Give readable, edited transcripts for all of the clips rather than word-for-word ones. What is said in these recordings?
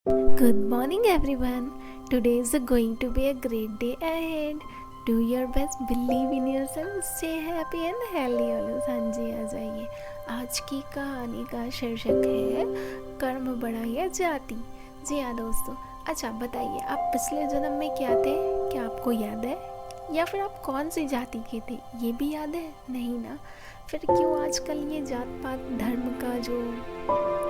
Good morning, everyone. Today is going to be a great day ahead. Do your best, believe in yourself, stay happy and healthy always. हाँ जी, आ जाइए। आज की कहानी का शीर्षक है कर्म बड़ा या जाति। जी हाँ दोस्तों। अच्छा बताइए, आप पिछले जन्म में क्या थे? क्या आपको याद है? या फिर आप कौन सी जाति के थे, ये भी याद है? नहीं ना? फिर क्यों आजकल ये जात पात धर्म का जो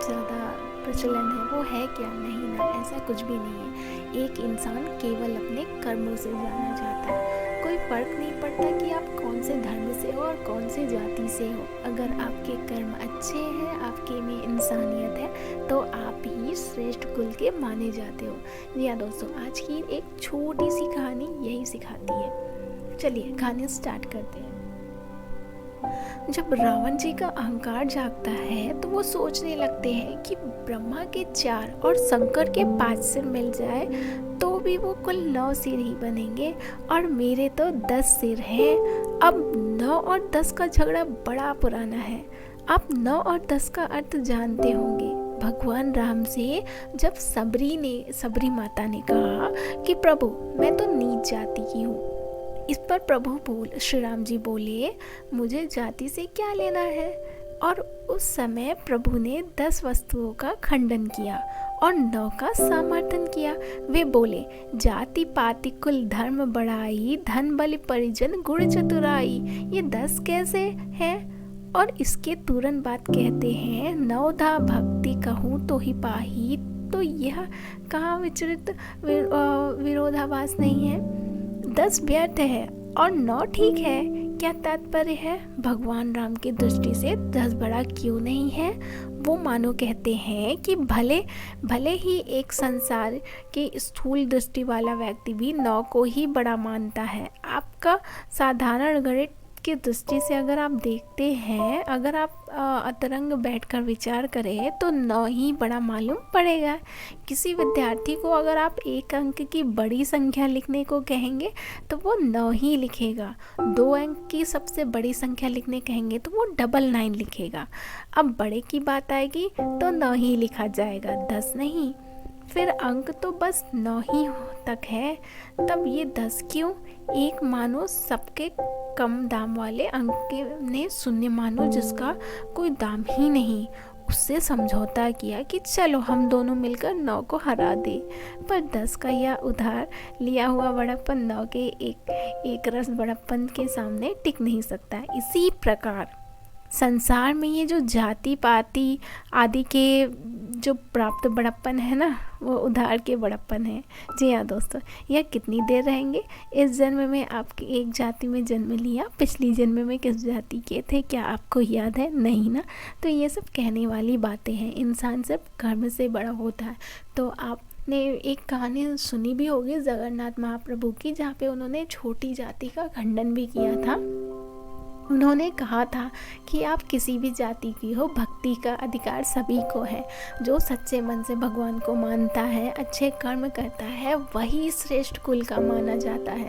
ज़्यादा प्रचलन है वो है क्या? नहीं ना, ऐसा कुछ भी नहीं है। एक इंसान केवल अपने कर्मों से जाना जाता है। कोई फर्क नहीं पड़ता कि आप कौन से धर्म से हो और कौन से जाति से हो। अगर आपके कर्म अच्छे हैं, आपके में इंसानियत है, तो आप ही श्रेष्ठ कुल के माने जाते हो। जी हाँ दोस्तों, आज की एक छोटी सी कहानी यही सिखाती है। चलिए कहानी स्टार्ट करते हैं। जब रावण जी का अहंकार जागता है तो वो सोचने लगते हैं कि ब्रह्मा के 4 और शंकर के 5 सिर मिल जाए तो भी वो कुल 9 सिर ही बनेंगे, और मेरे तो 10 सिर हैं। अब 9 और 10 का झगड़ा बड़ा पुराना है। आप 9 और 10 का अर्थ जानते होंगे। भगवान राम से जब सबरी माता ने कहा कि प्रभु मैं तो नीच जाति की हूँ, इस पर श्री राम जी बोले मुझे जाति से क्या लेना है। और उस समय प्रभु ने 10 वस्तुओं का खंडन किया और 9 का समर्थन किया। वे बोले जाति पाति कुल धर्म बढ़ाई, धन बल परिजन गुण चतुराई। ये 10 कैसे है? और इसके तुरंत बाद कहते हैं 9 धा भक्ति कहूँ तो ही पाही। तो यह कहाँ विचरित विरोधाभास नहीं है? 10 व्यर्थ है और 9 ठीक है। क्या तात्पर्य है? भगवान राम की दृष्टि से 10 बड़ा क्यों नहीं है? वो मानो कहते हैं कि भले ही एक संसार के स्थूल दृष्टि वाला व्यक्ति भी 9 को ही बड़ा मानता है। आपका साधारण गणित की दृष्टि से अगर आप देखते हैं, अगर आप अतरंग बैठकर विचार करें तो 9 ही बड़ा मालूम पड़ेगा। किसी विद्यार्थी को अगर आप एक अंक की बड़ी संख्या लिखने को कहेंगे तो वो 9 ही लिखेगा। 2 अंक की सबसे बड़ी संख्या लिखने कहेंगे तो वो 99 लिखेगा। अब बड़े की बात आएगी तो 9 ही लिखा जाएगा, 10 नहीं। फिर अंक तो बस 9 ही तक है, तब ये 10 क्यों? एक मानो सबके कम दाम वाले अंक ने शून्य मानो जिसका कोई दाम ही नहीं, उससे समझौता किया कि चलो हम दोनों मिलकर 9 को हरा दे। पर 10 का यह उधार लिया हुआ बड़प्पन 9 के एक रस बड़प्पन के सामने टिक नहीं सकता। इसी प्रकार संसार में ये जो जाति पाति आदि के जो प्राप्त बड़प्पन है ना, वो उधार के बड़प्पन है। जी हाँ दोस्तों, यह कितनी देर रहेंगे? इस जन्म में आपकी एक जाति में जन्म लिया, पिछली जन्म में किस जाति के थे, क्या आपको याद है? नहीं ना। तो ये सब कहने वाली बातें हैं। इंसान सिर्फ कर्म से बड़ा होता है। तो आपने एक कहानी सुनी भी होगी जगन्नाथ महाप्रभु की, जहाँ पे उन्होंने छोटी जाति का खंडन भी किया था। उन्होंने कहा था कि आप किसी भी जाति की हो, भक्ति का अधिकार सभी को है। जो सच्चे मन से भगवान को मानता है, अच्छे कर्म करता है, वही श्रेष्ठ कुल का माना जाता है।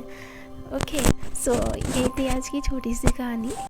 ओके, सो ये थी आज की छोटी सी कहानी।